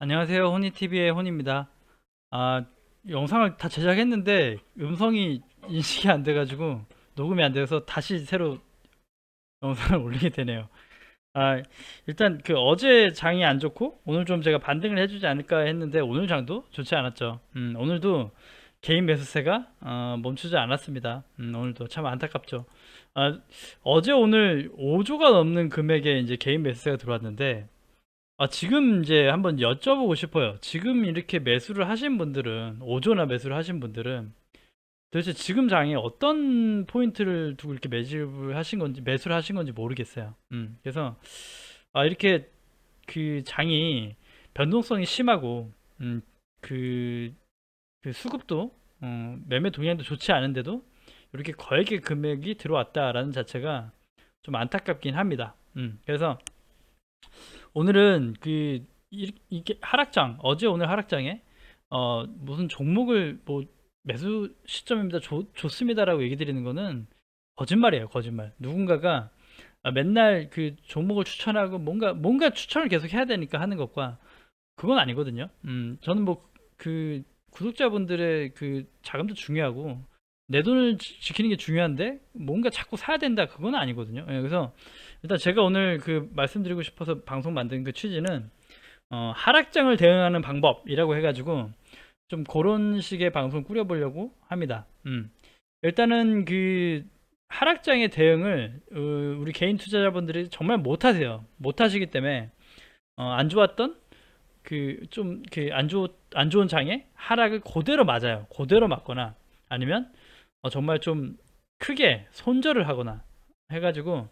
안녕하세요. 호니TV의 혼입니다. 아, 영상을 다 제작했는데 음성이 인식이 안 돼가지고 녹음이 안 돼서 다시 새로 영상을 올리게 되네요. 아, 일단 그 어제 장이 안 좋고 오늘 좀 제가 반등을 해주지 않을까 했는데 오늘 장도 좋지 않았죠. 오늘도 개인 매수세가 멈추지 않았습니다. 오늘도 참 안타깝죠. 아, 어제 오늘 5조가 넘는 금액의 이제 개인 매수세가 들어왔는데 지금 이제 한번 여쭤보고 싶어요. 지금 이렇게 매수를 하신 분들은, 5조나 매수를 하신 분들은 도대체 지금 장에 어떤 포인트를 두고 이렇게 매집을 하신 건지, 매수를 하신 건지 모르겠어요. 그래서, 이렇게 그 장이 변동성이 심하고, 음, 그, 그 수급도, 매매 동향도 좋지 않은데도 이렇게 거액의 금액이 들어왔다라는 자체가 좀 안타깝긴 합니다. 그래서 오늘은 이게 하락장 어제 오늘 하락장에 무슨 종목을 뭐 매수 시점입니다 좋습니다라고 얘기 드리는 거는 거짓말이에요. 거짓말. 누군가가 맨날 그 종목을 추천하고 뭔가 추천을 계속 해야 되니까 하는 것과 그건 아니거든요. 저는 뭐 그 구독자분들의 그 자금도 중요하고 내 돈을 지키는 게 중요한데 뭔가 자꾸 사야 된다 그건 아니거든요. 예, 그래서 일단 제가 오늘 그 말씀드리고 싶어서 방송 만든 그 취지는 하락장을 대응하는 방법이라고 해가지고 좀 그런 식의 방송 꾸려보려고 합니다. 일단은 그 하락장의 대응을 우리 개인 투자자분들이 정말 못하세요. 못하시기 때문에 안 좋았던 그 좀 그 안 좋은 장에 하락을 그대로 맞아요. 그대로 맞거나 아니면 정말 좀 크게 손절을 하거나 해가지고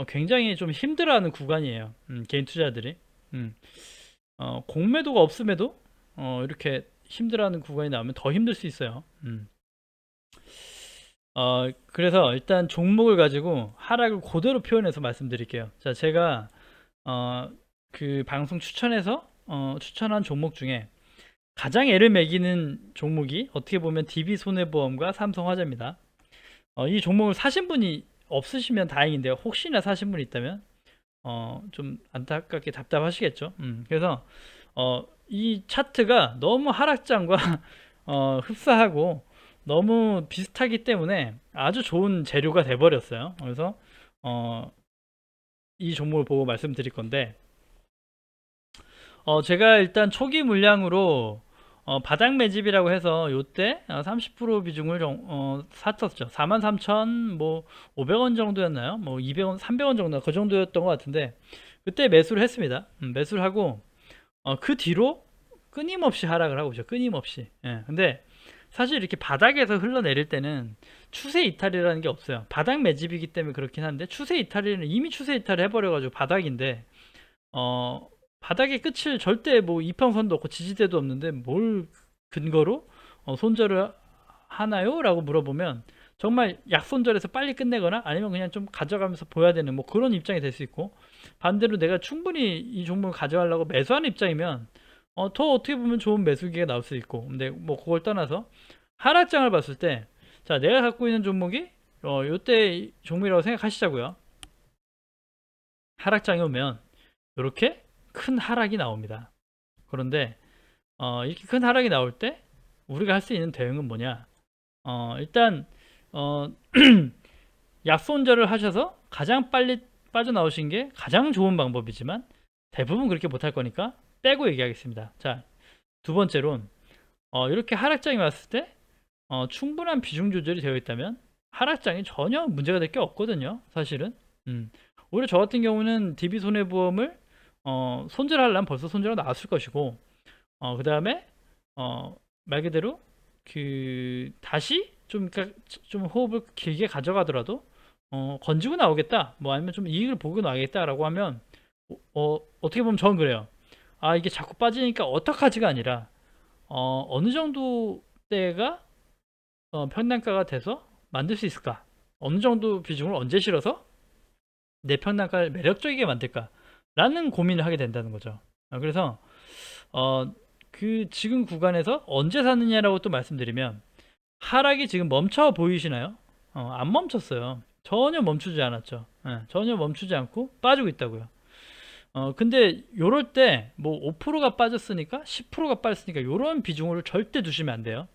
굉장히 좀 힘들어하는 구간이에요. 개인 투자들이 공매도가 없음에도 이렇게 힘들어하는 구간이 나오면 더 힘들 수 있어요. 그래서 일단 종목을 가지고 하락을 그대로 표현해서 말씀드릴게요. 자, 제가 어, 그 방송 추천한 종목 중에 가장 애를 매기는 종목이 어떻게 보면 DB손해보험과 삼성화재입니다. 이 종목을 사신 분이 없으시면 다행인데요. 혹시나 사신 분이 있다면 좀 안타깝게 답답하시겠죠. 그래서 이 차트가 너무 하락장과 흡사하고 너무 비슷하기 때문에 아주 좋은 재료가 돼버렸어요. 그래서 어, 이 종목을 보고 말씀드릴 건데 제가 일단 초기 물량으로 바닥 매집이라고 해서 요때 30% 비중을 샀었죠. 43,000 뭐 500원 정도였나요? 뭐 200원, 300원 정도 그 정도였던 것 같은데 그때 매수를 했습니다. 매수를 하고 그 뒤로 끊임없이 하락을 하고 있죠. 끊임없이. 예. 근데 사실 이렇게 바닥에서 흘러내릴 때는 추세 이탈이라는 게 없어요. 바닥 매집이기 때문에 그렇긴 한데 추세 이탈은 이미 추세 이탈을 해버려가지고 바닥인데 어, 바닥의 끝을 절대 뭐 이평선도 없고 지지대도 없는데 뭘 근거로 손절을 하나요? 라고 물어보면 정말 약손절해서 빨리 끝내거나 아니면 그냥 좀 가져가면서 보여야 되는 뭐 그런 입장이 될 수 있고 반대로 내가 충분히 이 종목을 가져가려고 매수하는 입장이면 더 어떻게 보면 좋은 매수기가 나올 수 있고 근데 뭐 그걸 떠나서 하락장을 봤을 때 자 내가 갖고 있는 종목이 요때 종목이라고 생각하시자고요. 하락장이 오면 이렇게 큰 하락이 나옵니다. 그런데 이렇게 큰 하락이 나올 때 우리가 할 수 있는 대응은 뭐냐? 일단 어, 약손절을 하셔서 가장 빨리 빠져나오신 게 가장 좋은 방법이지만 대부분 그렇게 못할 거니까 빼고 얘기하겠습니다. 자, 두 번째론 이렇게 하락장이 왔을 때 충분한 비중 조절이 되어 있다면 하락장이 전혀 문제가 될 게 없거든요. 사실은. 오히려 저 같은 경우는 DB 손해보험을 손절하려면 벌써 손절가 나왔을 것이고 그 다음에 말 그대로 그 다시 좀 호흡을 길게 가져가더라도 건지고 나오겠다 뭐 아니면 좀 이익을 보고 나오겠다라고 하면 어떻게 보면 저는 그래요. 이게 자꾸 빠지니까 어떡하지가 아니라 어느 정도 때가 평단가가 돼서 만들 수 있을까? 어느 정도 비중을 언제 실어서 내 평단가를 매력적이게 만들까? 라는 고민을 하게 된다는 거죠. 그래서 그 지금 구간에서 언제 사느냐라고 또 말씀드리면 하락이 지금 멈춰 보이시나요? 안 멈췄어요. 전혀 멈추지 않았죠. 전혀 멈추지 않고 빠지고 있다고요. 근데 요럴 때 뭐 5%가 빠졌으니까 10%가 빠졌으니까 요런 비중을 절대 두시면 안 돼요.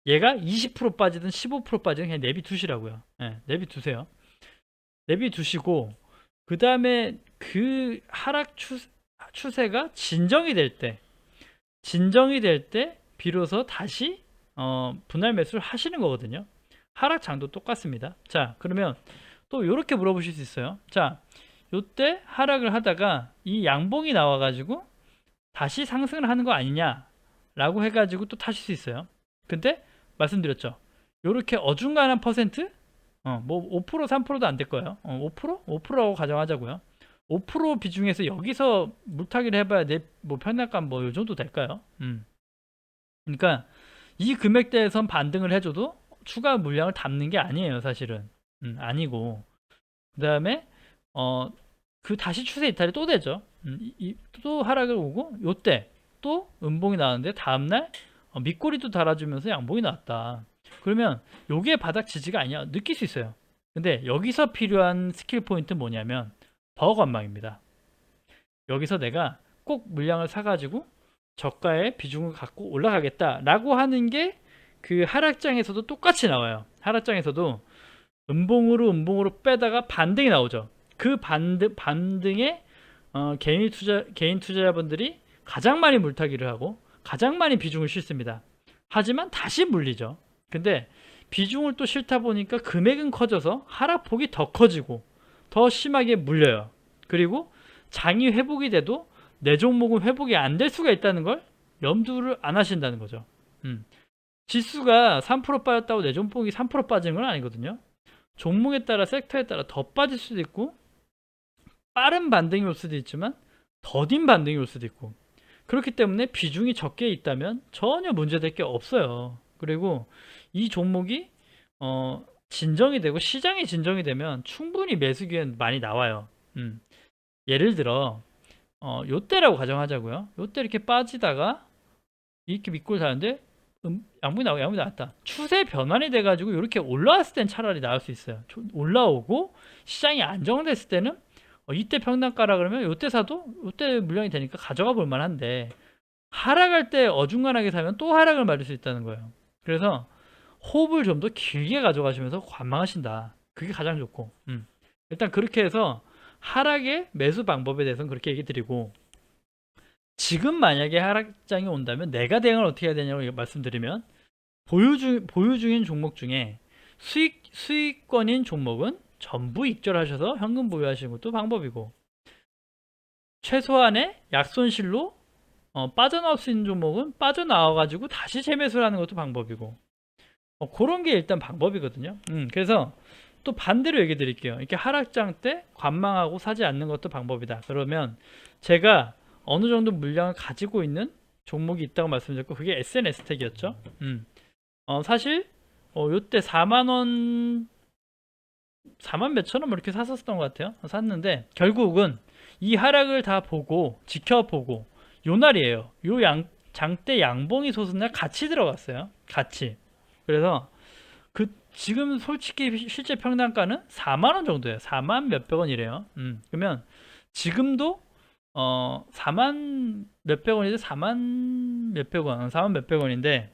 얘가 20% 빠지든 15% 빠지든 그냥 내비 두시라고요. 예, 내비 두세요. 내비 두시고 그 다음에 그 하락 추세가 진정이 될 때 비로소 다시 분할 매수를 하시는 거거든요. 하락 장도 똑같습니다. 자, 그러면 또 이렇게 물어보실 수 있어요. 자, 요때 하락을 하다가 이 양봉이 나와가지고 다시 상승을 하는 거 아니냐 라고 해가지고 또 타실 수 있어요. 근데 말씀드렸죠. 요렇게 어중간한 퍼센트, 뭐 5% 3%도 안 될 거예요. 5%? 5%라고 가정하자고요. 5% 비중에서 여기서 물타기를 해봐야 내 뭐 편락감 뭐 요 정도 될까요? 그러니까 이 금액대에선 반등을 해줘도 추가 물량을 담는 게 아니에요, 사실은. 아니고. 그 다음에 그 다시 추세 이탈이 또 되죠. 또 하락을 오고 요때 또 음봉이 나왔는데 다음날 밑꼬리도 달아주면서 양봉이 나왔다. 그러면 요게 바닥 지지가 아니야 느낄 수 있어요. 근데 여기서 필요한 스킬 포인트 뭐냐면 버관망입니다. 여기서 내가 꼭 물량을 사가지고 저가의 비중을 갖고 올라가겠다라고 하는 게 그 하락장에서도 똑같이 나와요. 하락장에서도 음봉으로 빼다가 반등이 나오죠. 그 반등에 개인 투자자분들이 가장 많이 물타기를 하고 가장 많이 비중을 싣습니다. 하지만 다시 물리죠. 근데 비중을 또 싫다 보니까 금액은 커져서 하락폭이 더 커지고 더 심하게 물려요. 그리고 장이 회복이 돼도 내 종목은 회복이 안 될 수가 있다는 걸 염두를 안 하신다는 거죠. 지수가 3% 빠졌다고 내 종목이 3% 빠지는 건 아니거든요. 종목에 따라 섹터에 따라 더 빠질 수도 있고 빠른 반등이 올 수도 있지만 더딘 반등이 올 수도 있고 그렇기 때문에 비중이 적게 있다면 전혀 문제될 게 없어요. 그리고 이 종목이 진정이 되고 시장이 진정이 되면 충분히 매수 기회는 많이 나와요. 예를 들어 요때라고 가정하자고요. 요때 이렇게 빠지다가 이렇게 밑골 다는데 양분이 나오고 양분이 나왔다. 추세 변환이 돼가지고 이렇게 올라왔을 땐 차라리 나올 수 있어요. 올라오고 시장이 안정됐을 때는 이때 평단가라 그러면 요때 사도 요때 물량이 되니까 가져가 볼 만한데 하락할 때 어중간하게 사면 또 하락을 맞을 수 있다는 거예요. 그래서 호흡을 좀 더 길게 가져가시면서 관망하신다. 그게 가장 좋고 일단 그렇게 해서 하락의 매수 방법에 대해서는 그렇게 얘기 드리고 지금 만약에 하락장이 온다면 내가 대응을 어떻게 해야 되냐고 말씀드리면 보유 중인 종목 중에 수익권인 종목은 전부 익절하셔서 현금 보유하시는 것도 방법이고 최소한의 약손실로 빠져나올 수 있는 종목은 빠져나와 가지고 다시 재매수를 하는 것도 방법이고 그런 게 일단 방법이거든요. 그래서 또 반대로 얘기 드릴게요. 이렇게 하락장 때 관망하고 사지 않는 것도 방법이다. 그러면 제가 어느 정도 물량을 가지고 있는 종목이 있다고 말씀드렸고 그게 SNS텍이었죠. 사실 요때 4만원 4만 몇천 원 이렇게 샀었던 것 같아요. 샀는데 결국은 이 하락을 다 보고 지켜보고 요 날이에요. 요 장대 양봉이 솟은 날 같이 들어갔어요. 같이. 그래서 그 지금 솔직히 실제 평단가는 4만 원 정도예요. 4만 몇백 원이래요. 그러면 지금도 4만 몇백 원인데 4만 몇백 원, 4만 몇백 원인데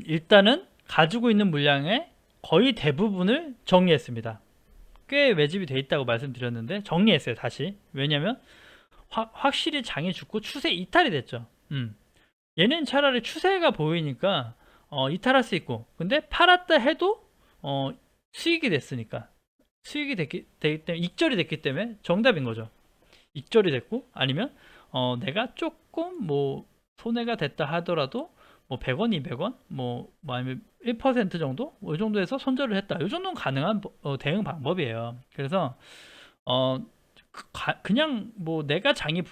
일단은 가지고 있는 물량의 거의 대부분을 정리했습니다. 꽤 매집이 돼 있다고 말씀드렸는데 정리했어요. 다시. 왜냐면 확실히 장이 죽고 추세 이탈이 됐죠. 얘는 차라리 추세가 보이니까 이탈할 수 있고 근데 팔았다 해도 수익이 됐으니까 수익이 되기 때문에 익절이 됐기 때문에 정답인 거죠. 익절이 됐고 아니면 내가 조금 뭐 손해가 됐다 하더라도 뭐 100원, 200원, 뭐 아니면 1% 정도, 이 정도에서 손절을 했다. 이 정도는 가능한 대응 방법이에요. 그래서 그냥 뭐 내가 장이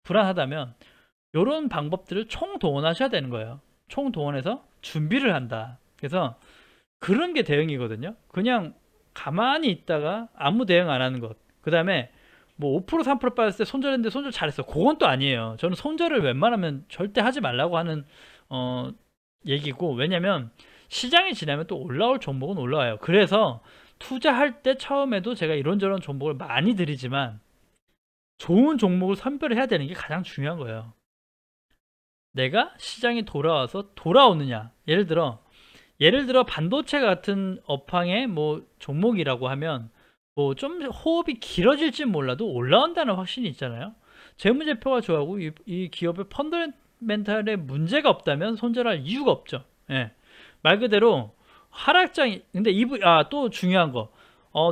불안하다면 이런 방법들을 총동원하셔야 되는 거예요. 총동원해서 준비를 한다. 그래서 그런 게 대응이거든요. 그냥 가만히 있다가 아무 대응 안 하는 것. 그 다음에 뭐 5% 3% 빠졌을 때 손절했는데 손절 잘했어. 그건 또 아니에요. 저는 손절을 웬만하면 절대 하지 말라고 하는 얘기고 왜냐면 시장이 지나면 또 올라올 종목은 올라와요. 그래서 투자할 때 처음에도 제가 이런저런 종목을 많이 드리지만 좋은 종목을 선별해야 되는 게 가장 중요한 거예요. 내가 시장이 돌아와서 돌아오느냐. 예를 들어 반도체 같은 업황의 뭐 종목이라고 하면 뭐 좀 호흡이 길어질지 몰라도 올라온다는 확신이 있잖아요. 재무제표가 좋아하고 이 기업의 펀더멘탈에 문제가 없다면 손절할 이유가 없죠. 예. 말 그대로 하락장이 근데 또 중요한 거.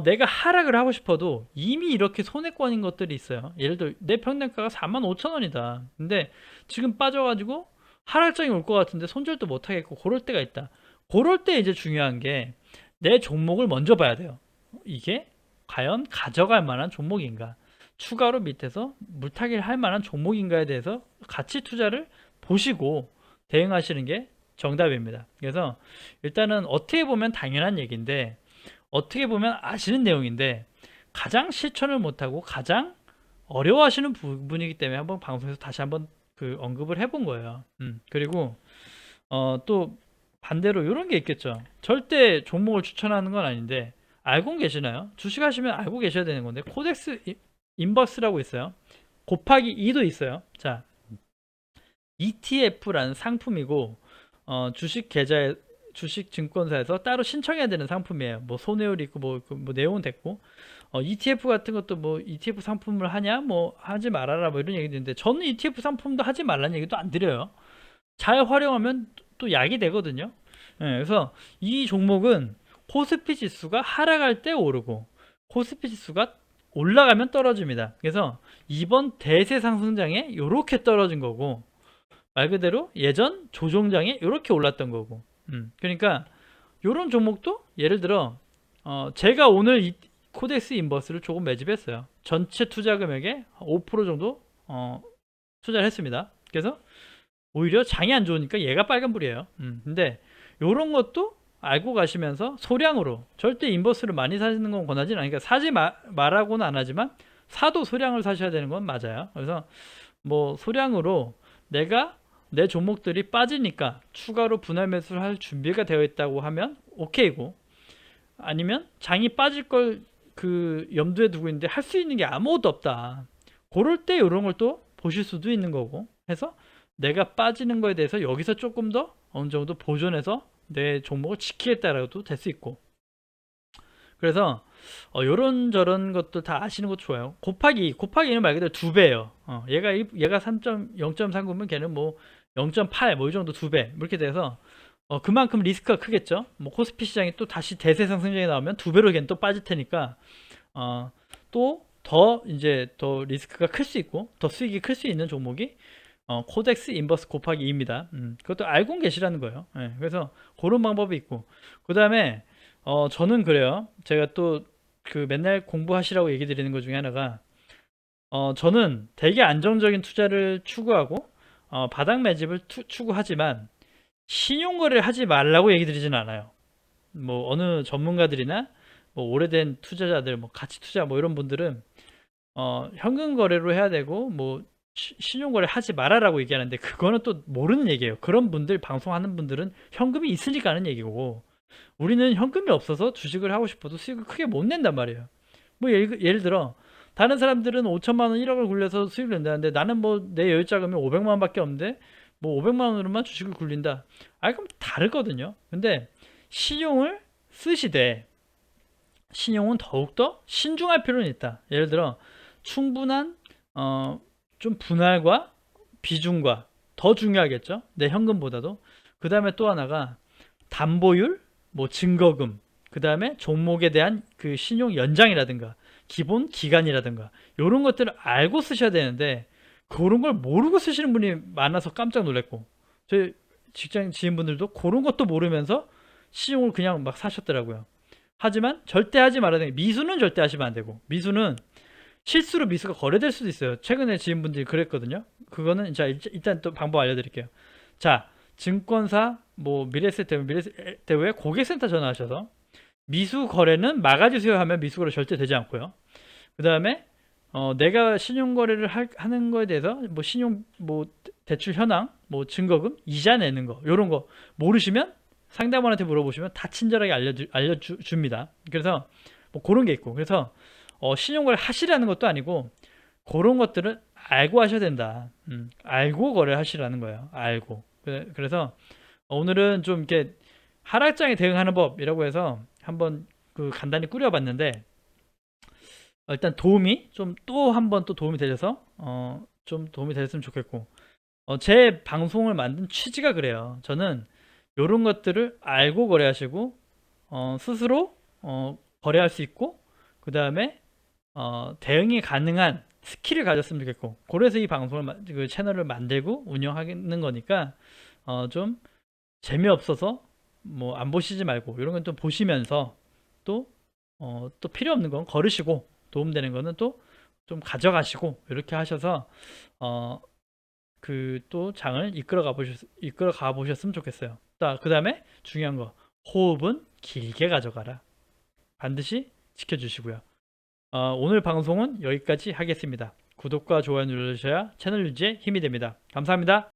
내가 하락을 하고 싶어도 이미 이렇게 손해권인 것들이 있어요. 예를 들어 내 평단가가 45,000원이다. 근데 지금 빠져가지고 하락장이 올 것 같은데 손절도 못 하겠고 그럴 때가 있다. 그럴 때 이제 중요한 게 내 종목을 먼저 봐야 돼요. 이게 과연 가져갈 만한 종목인가? 추가로 밑에서 물타기를 할 만한 종목인가에 대해서 가치 투자를 보시고 대응하시는 게 정답입니다. 그래서 일단은 어떻게 보면 당연한 얘기인데 어떻게 보면 아시는 내용인데 가장 실천을 못하고 가장 어려워하시는 부분이기 때문에 한번 방송에서 다시 한번 그 언급을 해본 거예요. 그리고 또 반대로 이런 게 있겠죠. 절대 종목을 추천하는 건 아닌데 알고 계시나요? 주식하시면 알고 계셔야 되는 건데 코덱스 인버스라고 있어요. 곱하기 2도 있어요. 자, ETF라는 상품이고 주식 계좌에 주식 증권사에서 따로 신청해야 되는 상품이에요. 뭐 손해율이 있고 뭐 내용은 됐고 ETF 같은 것도 뭐 ETF 상품을 하냐 뭐 하지 말아라 뭐 이런 얘기도 있는데 저는 ETF 상품도 하지 말라는 얘기도 안 드려요. 잘 활용하면 또 약이 되거든요. 예, 그래서 이 종목은 코스피 지수가 하락할 때 오르고 코스피 지수가 올라가면 떨어집니다. 그래서 이번 대세 상승장에 이렇게 떨어진 거고 말 그대로 예전 조종장에 이렇게 올랐던 거고 그러니까 이런 종목도 예를 들어 제가 오늘 이 코덱스 인버스를 조금 매집했어요. 전체 투자 금액의 5% 정도 투자를 했습니다. 그래서 오히려 장이 안 좋으니까 얘가 빨간불이에요. 근데 이런 것도 알고 가시면서 소량으로 절대 인버스를 많이 사시는 건 권하지는 않으니까 사지 말라고는 안 하지만 사도 소량을 사셔야 되는 건 맞아요. 그래서 뭐 소량으로 내가 내 종목들이 빠지니까 추가로 분할 매수를 할 준비가 되어 있다고 하면 오케이고 아니면 장이 빠질 걸 그 염두에 두고 있는데 할 수 있는 게 아무것도 없다. 그럴 때 이런 걸 또 보실 수도 있는 거고 해서 내가 빠지는 거에 대해서 여기서 조금 더 어느 정도 보존해서 내 종목을 지키겠다라도 될 수 있고 그래서 요런 것들 다 아시는 것도 좋아요. 곱하기는 말 그대로 2배예요. 얘가 0.39면 걔는 뭐 0.8 뭐 이 정도 2배 이렇게 돼서 그만큼 리스크가 크겠죠. 뭐 코스피 시장이 또 다시 대세 상승장이 나오면 2배로 걔는 또 빠질 테니까 또 더 이제 더 리스크가 클 수 있고 더 수익이 클 수 있는 종목이 코덱스 인버스 곱하기 2입니다. 그것도 알고 계시라는 거예요. 그래서 그런 방법이 있고 그 다음에 저는 그래요. 제가 또 그 맨날 공부하시라고 얘기 드리는 것 중에 하나가 저는 되게 안정적인 투자를 추구하고 바닥 매집을 추구하지만 신용거래를 하지 말라고 얘기 드리진 않아요. 뭐 어느 전문가들이나 뭐 오래된 투자자들 뭐 가치 투자 뭐 이런 분들은 현금 거래로 해야 되고 뭐 신용거래 하지 말아라고 얘기하는데 그거는 또 모르는 얘기예요. 그런 분들 방송하는 분들은 현금이 있으니까 하는 얘기고 우리는 현금이 없어서 주식을 하고 싶어도 수익을 크게 못 낸단 말이에요. 뭐 예를 들어 다른 사람들은 5천만 원 1억을 굴려서 수익을 낸다는데 나는 뭐 내 여유자금이 500만 원밖에 없는데 뭐 500만 원으로만 주식을 굴린다. 그럼 다르거든요. 근데 신용을 쓰시되 신용은 더욱더 신중할 필요는 있다. 예를 들어 충분한 좀 분할과 비중과 더 중요하겠죠. 내 현금보다도. 그 다음에 또 하나가 담보율, 뭐 증거금, 그 다음에 종목에 대한 그 신용 연장이라든가 기본 기간이라든가 이런 것들을 알고 쓰셔야 되는데 그런 걸 모르고 쓰시는 분이 많아서 깜짝 놀랐고 저희 직장 지인분들도 그런 것도 모르면서 신용을 그냥 막 사셨더라고요. 하지만 절대 하지 말아야 되는 게 미수는 절대 하시면 안 되고 미수는 실수로 미수가 거래될 수도 있어요. 최근에 지인분들이 그랬거든요. 그거는 자 일단 또 방법 알려드릴게요. 자 증권사 뭐 미래에셋대우에 고객센터 전화하셔서 미수 거래는 막아주세요 하면 미수 거래 절대 되지 않고요. 그 다음에 내가 신용 거래를 하는 거에 대해서 뭐 신용 뭐 대출 현황 뭐 증거금 이자 내는 거 이런 거 모르시면 상담원한테 물어보시면 다 친절하게 알려줍니다. 그래서 뭐 그런 게 있고, 그래서 신용을 하시라는 것도 아니고 그런 것들은 알고 하셔야 된다. 알고 거래를 하시라는 거예요. 알고. 그래서 오늘은 좀 이렇게 하락장에 대응하는 법이라고 해서 한번 그 간단히 꾸려봤는데, 일단 도움이 좀 또 한번 또 도움이 되셔서 좀 도움이 되셨으면 좋겠고, 제 방송을 만든 취지가 그래요. 저는 이런 것들을 알고 거래하시고 스스로 거래할 수 있고, 그 다음에 대응이 가능한 스킬을 가졌으면 좋겠고, 그래서 이 방송을 그 채널을 만들고 운영하는 거니까 좀 재미없어서 뭐 안 보시지 말고 이런 건 좀 보시면서, 또 또 필요 없는 건 거르시고 도움되는 거는 또 좀 가져가시고, 이렇게 하셔서 그 또 장을 이끌어 가 보셨으면 좋겠어요. 그 다음에 중요한 거, 호흡은 길게 가져가라. 반드시 지켜주시고요. 오늘 방송은 여기까지 하겠습니다. 구독과 좋아요 눌러주셔야 채널 유지에 힘이 됩니다. 감사합니다.